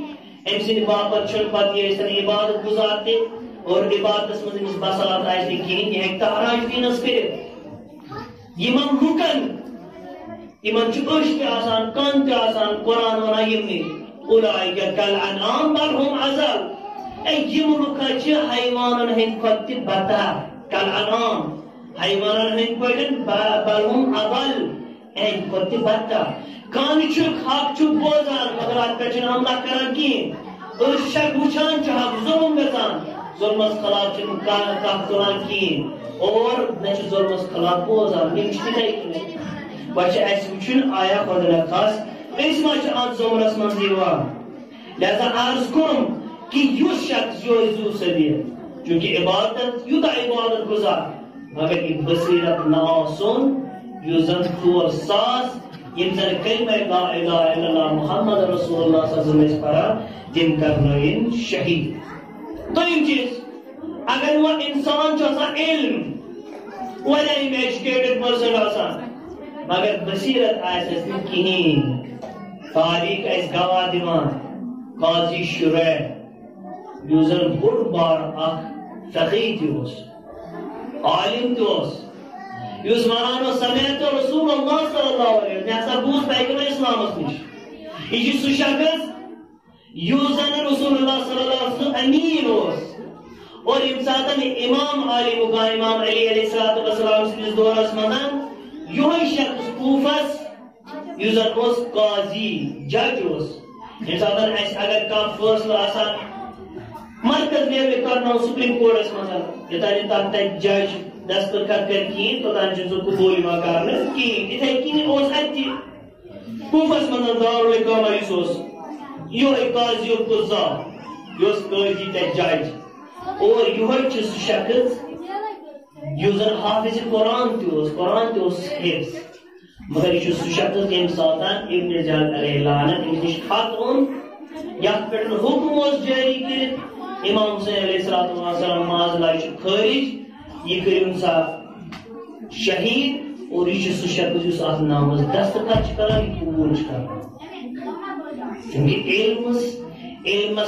ام سند باپت چھن پتہ یہ عبادت گزارتے اور عبادت مز امس بصارت آسن کہین یہ ہیکہ تحراج دینس کرت یمن لوکن یمن چھ أچھ تہ آسان کن تہ آسان قرآن ونان یمنی اولئک کالانعام بل هم اضل یم لوکا چھ حیوانن ہند کھت تہ بدتر کالانعام حیوانن ہند پٲٹھۍ بل هم اضل اہم کھت تہ بدتر کن چھ حق چھ بوزان مگر ات پہ چھن حملہ کران کہین أچھ چھکھ وچھان چھ حق ظلم گژھان ظلمس خلاف چھن کتھ تلان کہین اور نہ چھ ظلمس خلاف بوزان یم چھ تتھے بچہ اس وچھن آیا خدا خاص اس ما چھ ات زمرس من دیوان لہذا عرض کرم کہ یہ شخص جو ذو صدیہ چونکہ عبادت یوتا عبادت گزار مگر یہ بصیرت نہ آسن یہ زن 400 یم زن کلمہ لا الہ الا اللہ محمد رسول اللہ صلی اللہ علیہ وسلم پڑھا تم کرنائن شہید دویم چیز اگر وہ انسان چھ علم ویل ایجوکیٹڈ پرسن آسان مگر بصیرت آسس نہ کہین تاریخ اس گواہ دیوان قاضی شریح یس زن بوڑ بار اخ فقیہ تہ عالم تہ یس ونان سمعت رسول اللہ صلی اللہ علیہ وسلم ہسا بوز پیغمبر اسلامس نش یہ سہ شخص یس زن رسول اللہ صلی اللہ علیہ وسلم امین اور یم سات امام علی مقام امام علی علیہ السلام سندس دورس مندن یہ شخص کوفس یس زن قاضی جج یم سات اگر کھانا فیصلہ آسان مرکز لیول کرنا سپریم کورٹس مز یوتان تک جج دستخط کر کہین توتان قبول کرنے کہین اتھے کن کوفس مز دارالحکومہ یہ قاضی القضاء یہ قاضی تہ جج اور یہ شخص یہ زن حافظ قرآن قرآن حفظ مگر یہ سہ شخص یم سات ابن زیاد علیہ لعنت امس نش خط اون یت پہ حکم جاری کر امام حسین علیہ السلام ماز لائے خارج یہ کرو سا شہید اور یہ سہ شخص اس ات نامس دستخط کران یہ قبول کران چونکہ علمس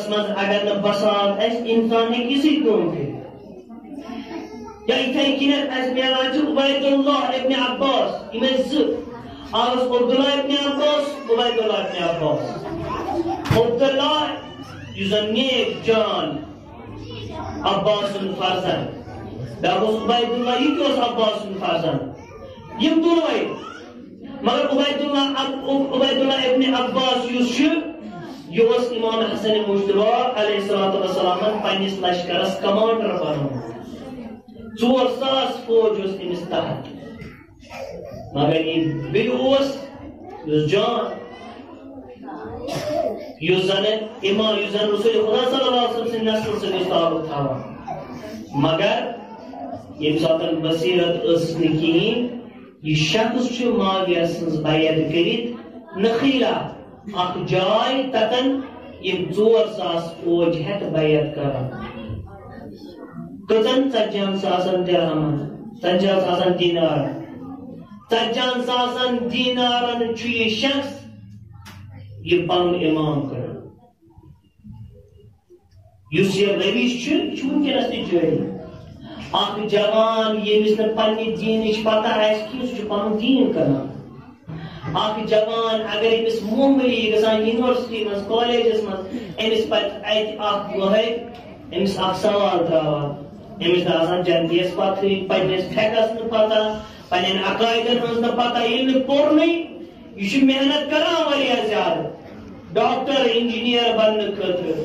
مز اگر نہ بساط انسان ہے کسی کام کے یا اتھے کنت میلان عبید اللہ ابن عباس یم آغاز عبداللہ ابن عباس عبید اللہ ابن عباس عبداللہ یزن نیک جان عباس فرزن بیاکھ عبید اللہ یہ کیس عباس فرزن یم دونوے مگر عبید اللہ ابن عباس یہ امام حسن مجتبی علیہ السلام پنس لشکرس کمانڈر بنو 4,000 فوج امس تحت مگر یہ بیس جان زن امام رسول خدا صلی اللہ علیہ وسلم نسل سے تعلق تھا مگر یم سات بصیرت کہین یہ شخص معاویہ سن بیعت کرت نخیرہ اخ جائے تتن یم 4,000 فوج ہیت بیعت کران کتن 40,000 درہم 40,000 دینار 40,000 دینارن یہ شخص یہ پن امام کر اس یہ رویش ونکس تہ جاری اخ جوان یمس نا پنہ دینچ پتہ آہ پن دین کران اخ جوان اگر امس معمولی گژھان یونیورسٹی مز کالیجس مز امس پتہ ات گوہے امس اخ سوال تراوان امس آسان جنتیس پتہ پنس فیکس نا پتہ پنن عقائدن ہز نا پتہ یل پورن یہ محنت کران واریاہ زیادہ ڈاکٹر انجینئر بننے خاطر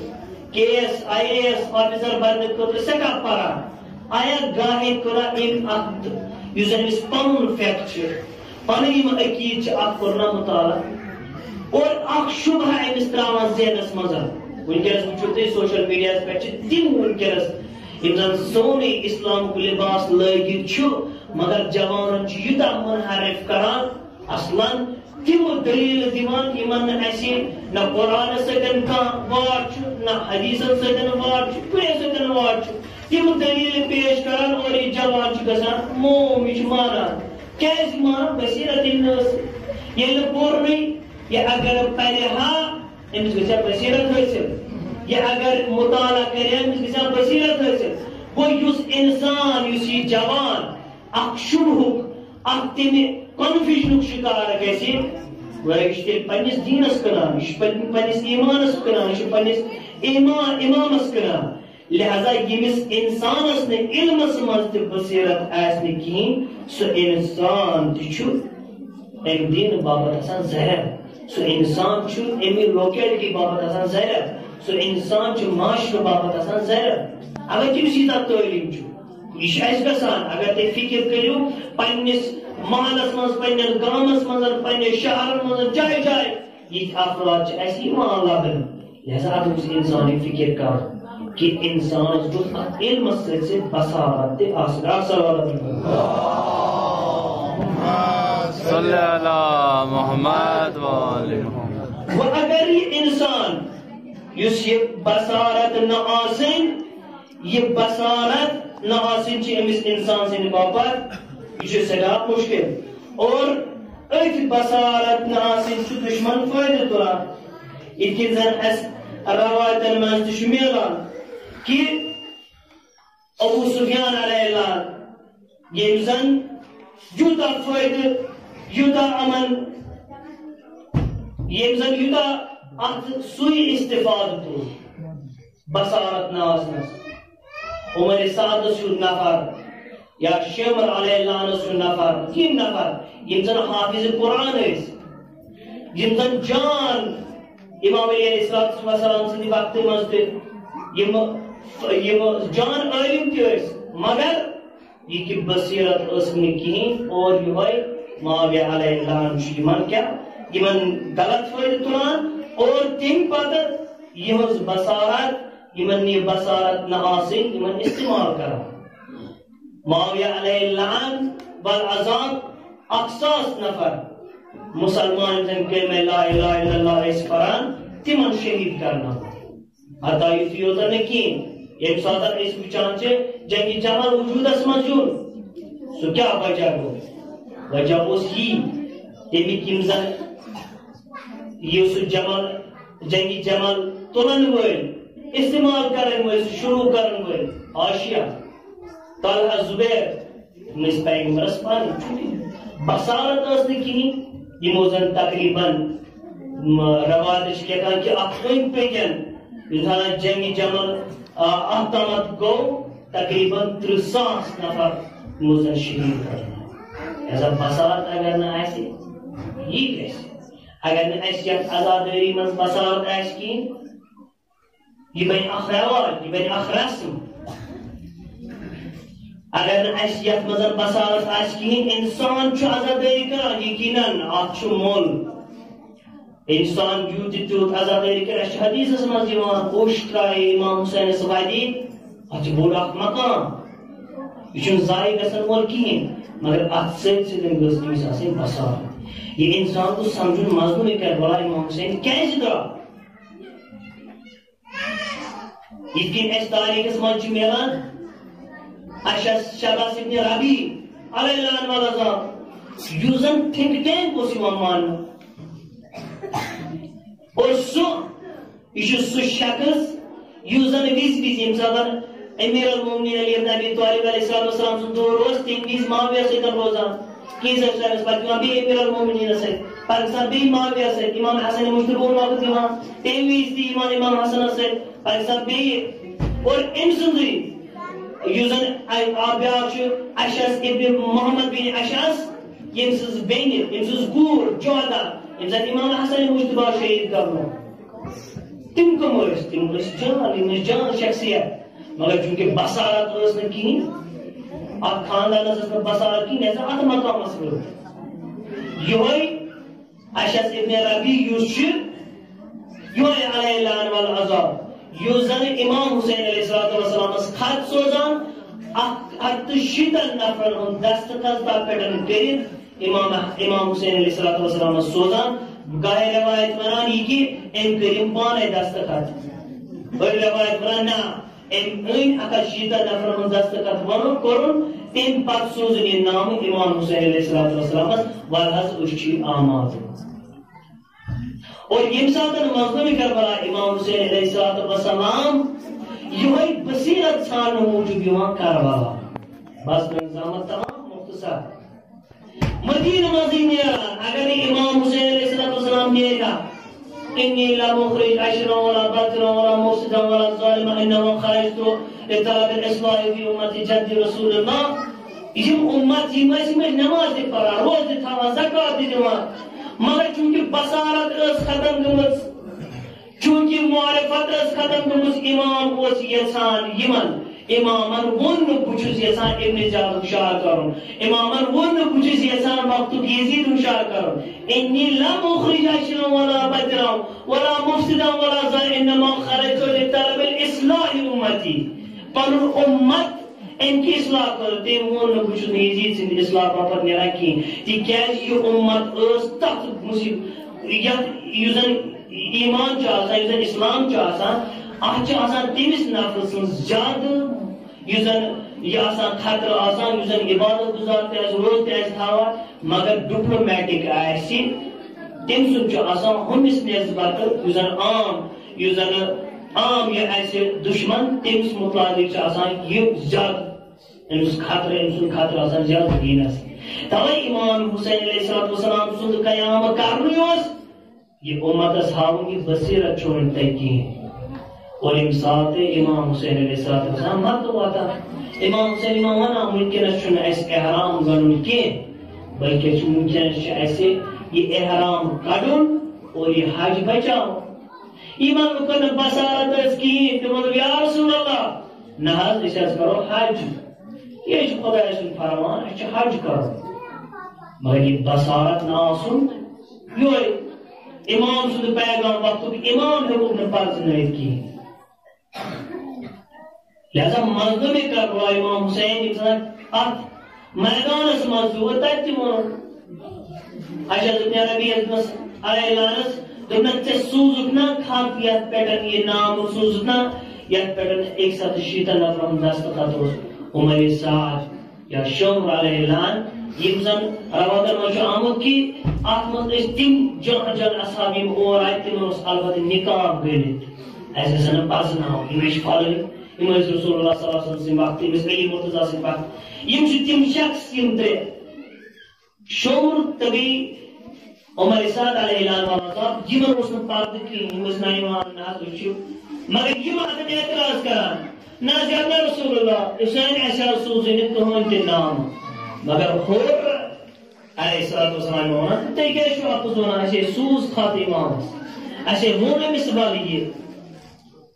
KS IAS آفیسر بننے خاطر سکا پران آیا گاہے کرا ام اخ یس امس پن فیکٹ پن عقید اخ کرنا مطالعہ اور اخ شبہ امس تراوان ذہنس مز ونکس وچھو تھی سوشل میڈیا پہ تم ونکس یم زن سونے اسلام کو لباس لگت مگر جوانن یوتاہ منحرف کران اصلا تم دلیل دیوان یمن نہ قرآن سن واٹ نہ حدیث سن واٹ کنے سن واٹ تم دلیل پیش کران اور یہ جوان گژھان موم یہ مانان کیاز مان بصیرت الناس یل پورن یہ اگر پرِ ہا امس گژھِ بصیرت حاصل یہ اگر مطالعہ کرے امس گژھِ بصیرت حاصل گو اس انسان یہ جوان اخ شبہک اخ تمہ کنفیوژنک شکار گژھِ یہ پنس دینس کنان یہ پنس ایمانس کنان یہ پنس امامس کنان لہذا یمس انسانس نے علمس مز تہ بصیرت آسن کہین سہ انسان تہ ام دین باپت آسان زہر سہ انسان امی لوکیلٹی باپت آسان زہر سہ انسان معاشرہ باپت آسان زہر اگر تمس ییژا تعلیم یہ گژھان اگر تھی فکر کرو پنس محلس مز پنس گامس مز پنس شہرن مز جائے جائے یہ افراد ایمان لبن لہذا اگر انسان فکر کر کہ انسان علم سے بصارت صلی اللہ محمد و اگر یہ انسان یہ بصارت نہ آسن یہ بصارت نہ آسن امس انسان سے باپت یہ سٹھا مشکل اور ات بصارت نہ آسن دشمن فائدہ تلان یہ زن روایتن مز ملان کہ ابو سفیان علیہ اللہ یم زن یوتا فائدہ یوتا امن یم زن یوتا ات سوئی استفادہ تو بصارت ناسنس عمر سعد سو نفر یا شمر علیہ اللہ سو نفر تیم نفر یم زن حافظ قرآن اس یم زن جان امام علیہ السلام سندی وقت مزد یم جان عالم تیس مگر یہ کہ بصیرت اسم کہیں اور یہ معاویہ علیہ اللعن یمن کیا یمن غلط فائدہ تلان اور تم پتہ یہ بصارت یمن یہ بصارت نہ آسن یمن استعمال کرا معاویہ علیہ اللعن والعذاب اقصاص نفر مسلمان جن کے میں لا الہ الا اللہ اس فران تمن شہید کرنا حتی یوتی ہوتا نکین ایک ساتھ اس بچان سے جنگی جمل وجود اس منظور سو کیا وجہ ہو وجہ اس ہی تیمی کمزن یہ سو جمل جنگی جمل تلن ہوئے استعمال کرن ہوئے شروع کرن ہوئے آشیاء طلحہ زبیر مس پیغمبرس پانی بصارت اس نے کی یہ موزن تقریباً روادش کہتا کہ اخوین پیجن انسان جنگی جمل احتمت کو تقریباً 300 نفر موزن شہید کرنا ایسا بصارت اگر نہ ایسے یہ کیسے اگر نہ ایسیت ازاداری من بصارت ایس کی یہ بین اخراوات یہ بین اخراسم اگر نہ ایسیت مزن بصارت ایس کی انسان چھو ازاداری کرا یقیناً آپ چھو مول انسان یوت تیوت ازاداری کرا حدیث اس مزیوان اوشترائی امام حسین سوائدی اچھ بوڑا مقام یہ چھو زائی گسن مول کی مگر ات سید سیدن گزنی ساسے بصارت یہ انسان کو سمجھن مظلوم کر بڑا امام حسین کیسے درا اس کی اس تاریخ اس منچ میلان اشس شباس ابن ربی علیہ اللعن والعذاب یوزن تھنک ٹینک کو سیوان ماننا اور سو یہ سو شخص یوزن ویز ویز امسادن امیر المومنین علی ابن ابی طالب علیہ السلام سن دو روز تین ویز معاویہ سے در روزان کیسے شخص پاکستان بھی امیر المومنین سے پاکستان بھی معاویہ سے امام حسن مشترکون وقت وہاں تین ویز دی امام حسن سے پاکستان بھی اور امسندری یوزن آبیار اشعث ابن محمد بن اشعث یمسز بین یمسز گور جوہدہ یمسز امام حسن مشتبہ شہید کرنا تم کم اس جان شخصیت مگر چونکہ بصارت اس نے کی آپ خاندان اس نے بصارت کی نیسا آتا مقام مسئلہ یوہی اشعث ابن ربی یوشف یوہی علیہ اللعن والعذاب یوزن امام حسین علیہ السلام اس خط سوزان ات شیطن نفرن ہم دستخط تا پیٹن کرد امام حسین علیہ السلام سوزان گاہے روایت منان یہ کہ ام کریم پانے دستخط اور روایت منان نا ام اکا شیطن نفرن ہم دستخط ونو کرن ام پاک سوزن یہ نام امام حسین علیہ السلام والحظ اشچی آماد اور یہ ساتھ مظلوم کربلا امام حسین علیہ السلام یہ بصیرت چھان موجود یہاں کربلا بس نظامت تمام مختصر مدینہ مدینہ اگر امام حسین علیہ السلام یہ تھا انی لا مخرج عشرا ولا باطرا ولا مفسدا ولا ظالما انما خرجت لطلب الاصلاح في امه جد رسول الله یہ امت میں نماز پڑھا روز تھا زکات دیوا مگر چونکہ بصارت اس ختم گمس چونکہ معرفت اس ختم گمس امام اس یسان یمن امامن ون بچس یسان ابن زیاد شاہ کرن امامن ون بچس یسان مقتول یزید شاہ کرن انی لا مخرج عشرا ولا بدرا ولا مفسدا ولا ظالما انما خرجت لطلب الاصلاح امتی پر امت ان کی اصلاح کرتے ون بچس یزید سند اصلاح باپت نیرا کی تکیاز یہ امت اس تخت مصیبت یوزن ایمان چاہتا یوزن اسلام چاہتا آج آسان تیمس نفس زیادہ یوزن یہ آسان خطر آسان یوزن عبادت گزار تیز روز تیز تھاوا مگر ڈپلومیٹک آئیسی تیم سن چو آسان ہم اس نسبت یوزن عام یہ ایسے دشمن تیمس مطابق چو آسان یہ زیادہ امس خطر آسان زیادہ دین ہے توائی امام حسین علیہ السلام سند قیام کرنیوس یہ امت اصحابوں کی بصیرت چھوڑن تکی ہے اور امسات امام حسین علیہ السلام مرد ہوا تھا امام حسین امام وانا ممکن ہے ایسے احرام گنن کے بلکہ ممکن ہے ایسے یہ احرام کڑن اور یہ حج بچاؤ ایمان کرنے بسارت اس کی تمہر یا رسول اللہ نحاظ اس کرو حج یہ خدا سن فرمان اس حج کرو مگر یہ بسارت نہ آسن یہ امام سن پیغام وقت امام حکم نے پرز نہیں کی لہذا مظلوم کر رہا امام حسین انسان ات میدان اس مظلوم تیتی مونو اشد ابن عربی علیہ لعنس دنیا تے سوزکنا کھاتیات پیٹن یہ نام سوزکنا یاد پیٹن 160 نفر دست خطوز عمر سعد یا شمر علیہ لعن یہ زن روادر مجھو آمد کی آتمت اس تیم جن اصحابیم اور آئے تیم اس البت نکاب گئلیت ایسے سنم پاسنا ہو امیش فاللی امیش رسول اللہ صلی اللہ علیہ وسلم سے بات امیش علی مرتضی سے بات یہ مجھو تیم شخص یم دے شمر تبی عمر سعد علیہ لعن والا جیمن رسول پاک دکی امیش نائمان ناز وچو مگر یہ مادن اعتراض کران نازیاد رسول اللہ حسین ایسا رسول زینت تو ہم انتے نام مگر خور علیہ السلام ہونا تے کہ شو آپ زونا ایسے سوز کھاتے امام ایسے ہونے میں سبالی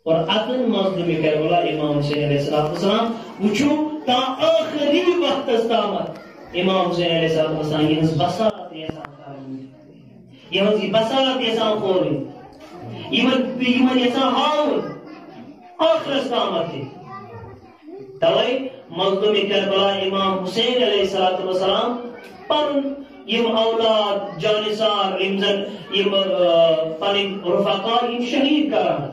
اور اتن مظلومی کربلا امام حسین علیہ السلام وچو تا آخری وقت استامت امام حسین علیہ السلام یہ بسارت احسان کاری یہ بسارت احسان خوری یہ احسان ہاؤن آخر استامت ہے توائی مظلوم کربلا امام حسین علیہ السلام پر یم اولاد جانسار امزن یم پنی رفقا یم شہید کران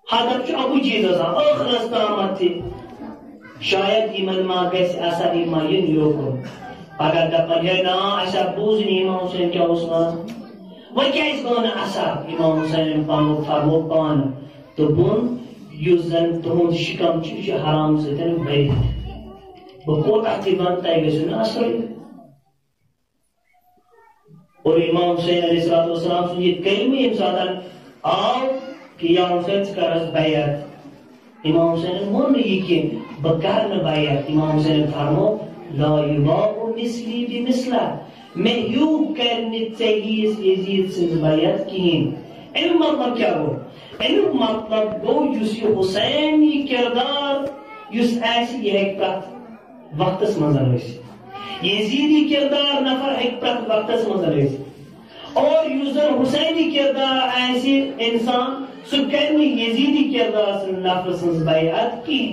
حدب چو ابو چیز آخر استامت تھی شاید ایمن ما گیس اثر ایمان ین یوکن اگر دپن ہے نا ایسا بوزنی امام حسین کیا عثمان وہ کیا اس گانا اثر امام حسین پانو فرمو پان تو بون یوزن تہند شکم چھ حرام ستن بریت بہت احتمال تائے گئے سننا اثر اور امام حسین علیہ السلام سے یہ کلمہ امسادن آو کہ یا حسین سکرس بیعت امام حسین مون یہ کہ بکرن بیعت امام حسین فرمو لا یباؤ مثلی بمثلہ میں یوں کرنی چاہیے اس یزید سے بیعت کین علم مطلب کیا ہو علم مطلب گو جس یہ حسینی کردار جس ایسی یہ حکمت وقت اس منظر ہوئی یزیدی کردار نفر حکمت وقت اس منظر ہوئی اور یوزر حسینی کردار ایسی انسان سکرنی یزیدی کردار سے نفر سنز بیعت کی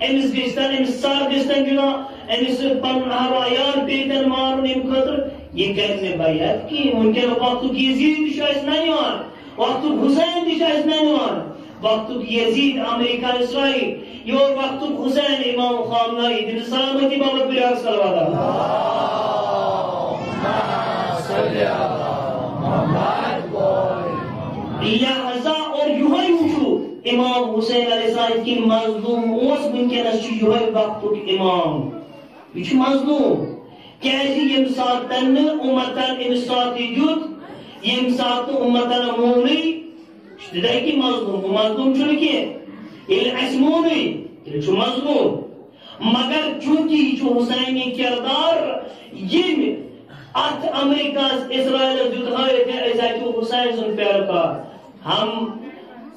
امس گشتن امس سار گشتن جنا امس پن حرائیان پیتن مارن ام خطر یہ کرنے بیعت کی ممکن وقت کی یزید شاید نہیں آن وقت حسین شاید نہیں آن وقت یزید امریکہ اسرائیل یہ وقت حسین امام خامنائی دن سلامتی بابت بریاک صلوات لہذا اور یوہی وچو امام حسین علیہ السلام کی مظلوم اوس بنکنس چھ یوہی وقت امام یہ مظلوم کیازِ یم ساتن امتن امس سات دیت یم سات امتن مونی دائی کی مظلوم چھو کی اسمونی یہ مظلوم مگر چونکہ یہ حسینی کردار یم ات امریکہ اسرائیل دیتھائے تھے ایسا کہ حسین سن پیارکار ہم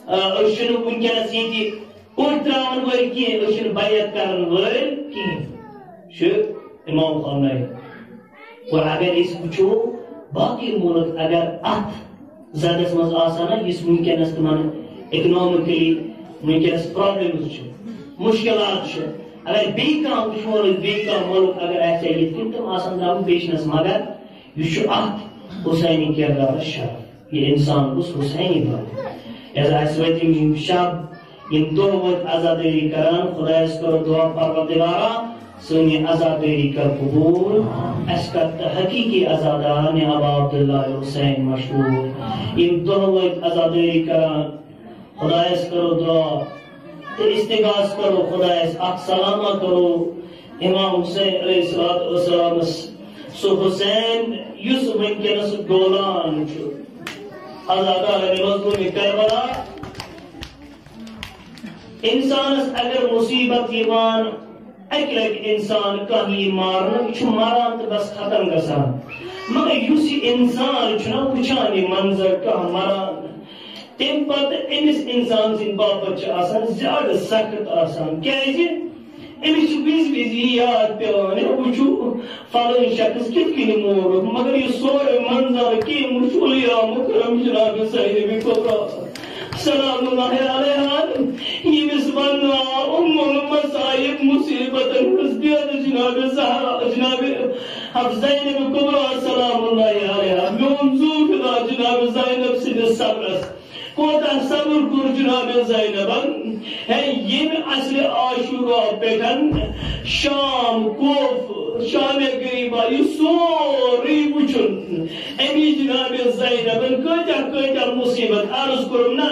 اشن ونکس یہ اتراون ول کی اشن بیعت کرن ول کی امام خامنائی اور اگر اس وچو باقی ملک اگر ات زدس مز آسانا اس ونکس تمن اکنامکلی ونکس پرابلمز مشکلات اگر بی کام دشمن بی کام ملک اگر ایسا یہ تم آسان درام پیشنس مگر یہ ات حسینی کردار شرف یہ انسان اس حسینی بات ایسا اسویتیم شب یم دو وقت عزاداری کران خدا اس کرو دعا پروردگارا سنی عزاداری کا قبول اس کا حقیقی عزاداران ابا عبداللہ حسین مشہور یم دو وقت عزاداری کران خدا اس کرو دعا استغاث کرو خدا اس اک سلامہ کرو امام حسین علیہ السلام سو حسین یوسف ونکس گولان چھو عزادار مظلوم کربلا انسان اگر مصیبت ایمان اکلک انسان کہیں مارنا چھو ماران تو بس ختم گسان مگر یوسی انسان چھنا وچانی منظر کہاں ماران تم پتہ امس انسان سن باپت زیادہ سخت آسان کیازِ امس وز یاد پیوان وچو فلان شخص کت کن مور مگر یہ سورے منظر کی مشولیا مکرم جناب سید کبرا سلام اللہ علیہ یمس وننا المصائب مصیبت حسبیت جناب زہرا جناب زینب کبرا سلام اللہ علیہ میون زوفلا جناب زینب سند صبرس کوتا صبر کور جناب زینبن ہے یم اصل عاشورا پیٹن شام کوف شام غریبا یہ سوری وچن امی جناب زینبن کتا مصیبت عرض کرم نا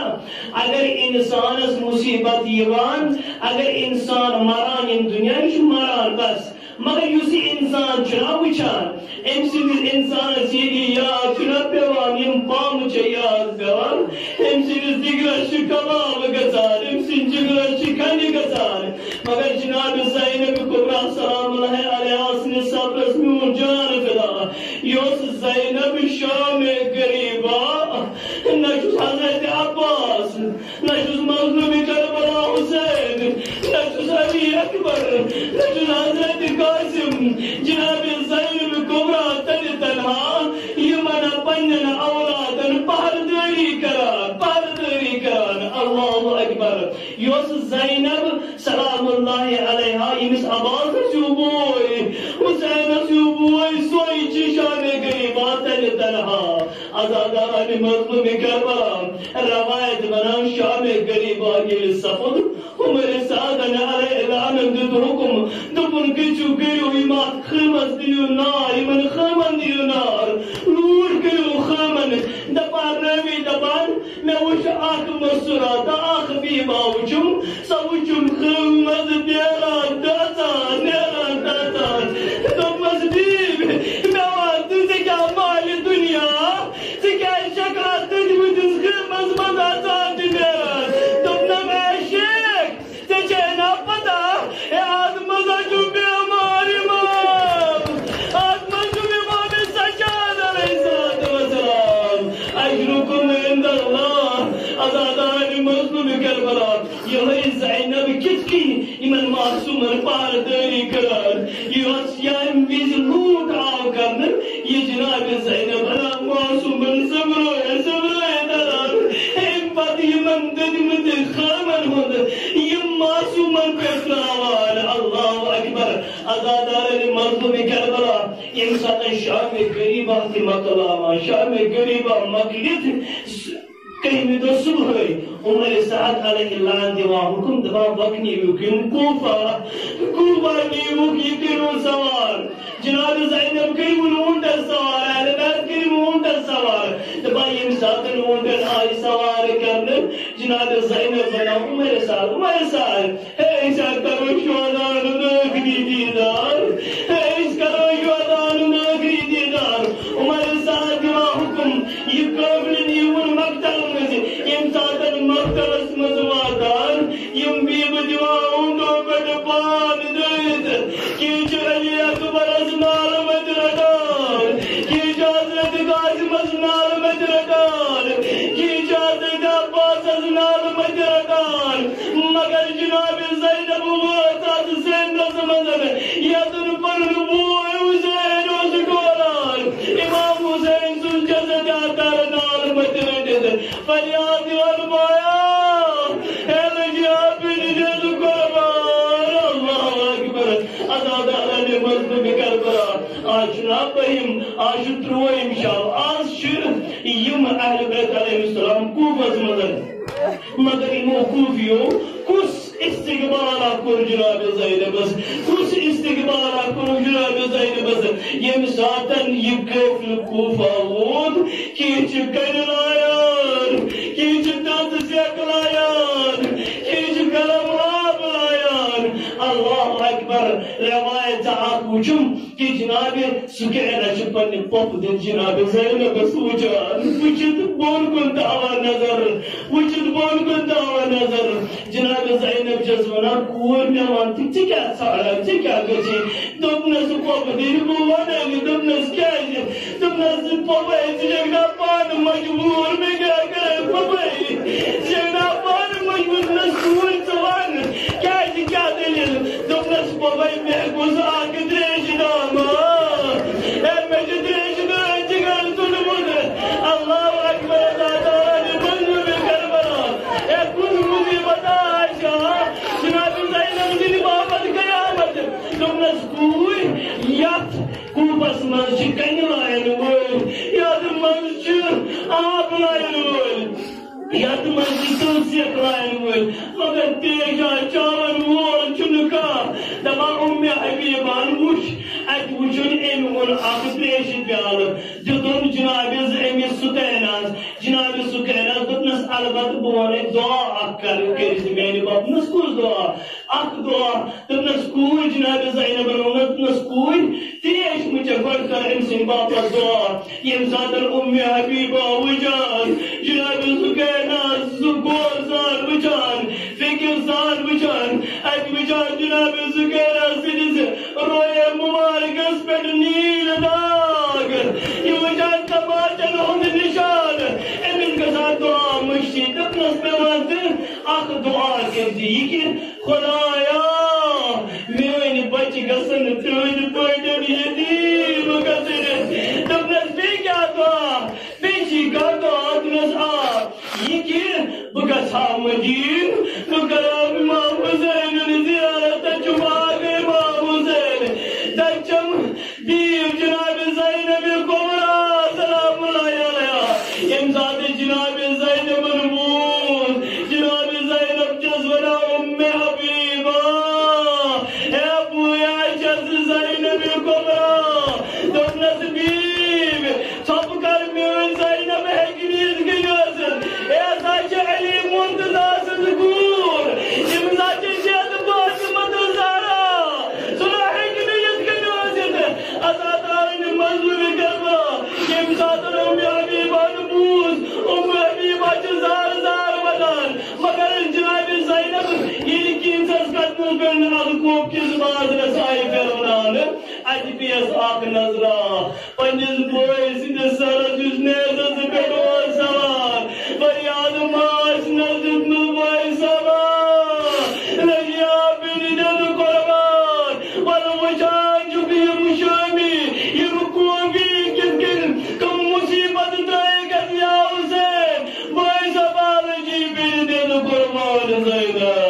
اگر انسانس مصیبت یوان اگر انسان مران یم دنیا یہ مران بس مگر یس انسان چنا وچان ام سندس انسانس یہ یاد چنا پیوان یم پام یاد پیوان ام سندس دگرس کباب گژھان ام سند جگرس کنہ گژھان مگر جناب زینب کبرا سلام اللہ علیہ سن صبرس میون جان فدا یوس زینب شام غریبا نچس حضرت عباس نچس مظلوم کربلا حسین نچس علی اکبر نچس حضرت قاسم جناب زینب کبرا تن تنہا یمن پنن اولادن پہرداری کران اللہ اکبر یوس زینب سلام اللہ علیہ یمس عباس سیوبوئی حسین سیوبوئی سوئی چشان غریبا تن تنہا ازاداران مظلوم کربلا روایت بنام شام غریبا یل سفد عمر سعدن علیہ اعلان دت حکم دپن کچو گیو ایمات خیمس دیو نار ایمن خیمن دیو نار لور گیو خیمن دپان روی دپان میں وش آخ مسرات آخ بیما وچم سا وچم خیمس دیران داتان نیران داتان دپمس بیب میں وان تُزے کیا مال دنیا سے کیا شکرا تجمدس خیمس مداتان دیران دپنم اے شیخ سے چینا پتا اے آدم مزاجو بیمار امام آدم مزاجو امام سجاد علیہ السلام اجرکم عند اللہ ازادان مظلوم کربلا یہ زینب کت کی ایمن معصومن پارداری کران یہ ویز لوٹ آو کرن یہ جناب زینب انا معصومن سبروئے دران ایم پت یمن ددمت خامن ہند یم معصومن پیتراوان اللہ اکبر ازادان مظلوم کربلا یم ساتھ شام غریبا کی مقلاما شام غریبا مقلت کہیں دو صبح عمر سعد علیہ اللہ دیوا حکم دبا وقنی وکن کوفہ نیوک یکنو سوار جناب زینب کریم اونٹر سوار اہل بیت کریم اونٹر سوار دبا یم ساتن اونٹر آئی سوار کرنے جناب زینب بنا عمر سعد ہے ساتھ کرو شوادان ناکری دیدار ہے کرو شوادان ناکری دیدار عمر سعد دیوا حکم یہ قابل نیون مقتل یم ساتن مقتلس مزوادان یم بیب دیواؤں دو بڑ پان دیت کیچ علی اکبر از نال مجرکان کیچ حضرت قاسم از نال مجرکان کیچ حضرت عباس از نال مجرکان مگر جناب زینب واتات سین رس مزن یدن پرن بوئے حسین اس گولان امام حسین سن جزد آتار نال مجرکان فریاد والبایا ایلگی آپین جیز قربان اللہ اکبر ازاداران مظلوم کربلا آج ناپہم آج تروئیم شاو آج شر یم اہل بیت علیہ السلام کوفز مدن مگر امو کوفیو کس استقبالا کن جناب زینبس کس استقبالا کن جناب زینبس یم ساتن یہ قفل کوفہ وود کیچ کنلایان کیچ دند سیکلایان کیچ کلم آب لایان اللہ اکبر روایت آکوچم کہ جناب سکینہ چپن پپ دن جناب زینبس وچان وچت بون کن دعوی نظر وچت بون کن دعوی نظر جناب زینب جزونا کور میوان تی کیا سارا تی کیا گچی دبنس پپ دن بوانا گی دبنس کیا جی دبنس پپ ہے جگہ پان مجبور میں کیا کرے پپ ہے یت مسجد تلسی کرائن ول مگر تیجا چالن وول چنکا دبا حبیبان وش ات وچن ام اون اخ تریش پیال دتن جناب امس سکیناس جناب سکیناس دتنس البت بون دعا اخ کر میانہ بپنس کس دعا اخ دعا دتنس کوئی جناب زینب دتنس کوئی تریش مجھے گڈ کر ام سن باپت دعا یم ساتن حبیبہ وجان جناب سکیناس گوزان وچان فکر سان وچان ات وچان جناب سکیناس روئے مبارکس پہ نیل داغ یہ وچان تماچن ہند نشان امن گژھان دعا مشتی دپنس پیوان اخ دعا کر یہ کہ خدایا میٲنۍ بچہِ گژھن ترٛٲنۍ پٲٹھۍ یتیٖم گژھٕنۍ دپنس بیٚیہِ کیٛاہ دعا بیٚیہِ چھِ کانٛہہ دعا دپنس آ یہ کہ بہٕ گژھٕ ہا مدیٖن بہٕ کرٕ ہا امام حُسینُن زیارت تتہِ چھُ باغ امام حُسین تتہِ چھم بیٖو جناب زینب کبرا سلام اللہ علیہا ییٚمہِ ساتہٕ جناب زینبن بوٗز جناب زینب چھس ونان حبیبہ ہے بویا چھس زینب کبرا دوٚپنس بیٖو ژھۄپہٕ کر میٲنۍ زینب ہیٚکہِ نہٕ یِتھ کٔنۍ ٲسِتھ ہے سا چھِ علی منتظا سٕنٛز کوٗر ییٚمِس ہا چھِ زیادٕ فاطمہ زہرا سُہ نہ ہیٚکہِ نہٕ یِتھ کٔنۍ ٲسِتھ عطا ترٛاوٕنۍ منظوٗر کربلا ییٚمہِ ساتہٕ حبیٖبن بوٗز حبیٖبہ چھِ زار زار ودان مگر جناب زینب ییٚلہِ کینٛژس قدمس پٮ۪ٹھ اکھ کوپ کِس بازرس آیہِ پھِرناونہٕ اتہِ پیٚیس اکھ نظرا پننِس بٲے سٕنٛدِس سرس یُس نیزس پٮ۪ٹھ اوس سوار فریاد ماس نس دیُتمُت بٲے سوار لجیا بِنہِ دِنہٕ قۄربان وَلہٕ وٕچھان چھُکھ یِم شٲمی یِم کوپی کِتھ کٔنۍ کم مُصیبت ترٛٲیِکھ اَتھ یا حُسین بٲے سوار لجی بِنہِ دِنہٕ قۄربان زینب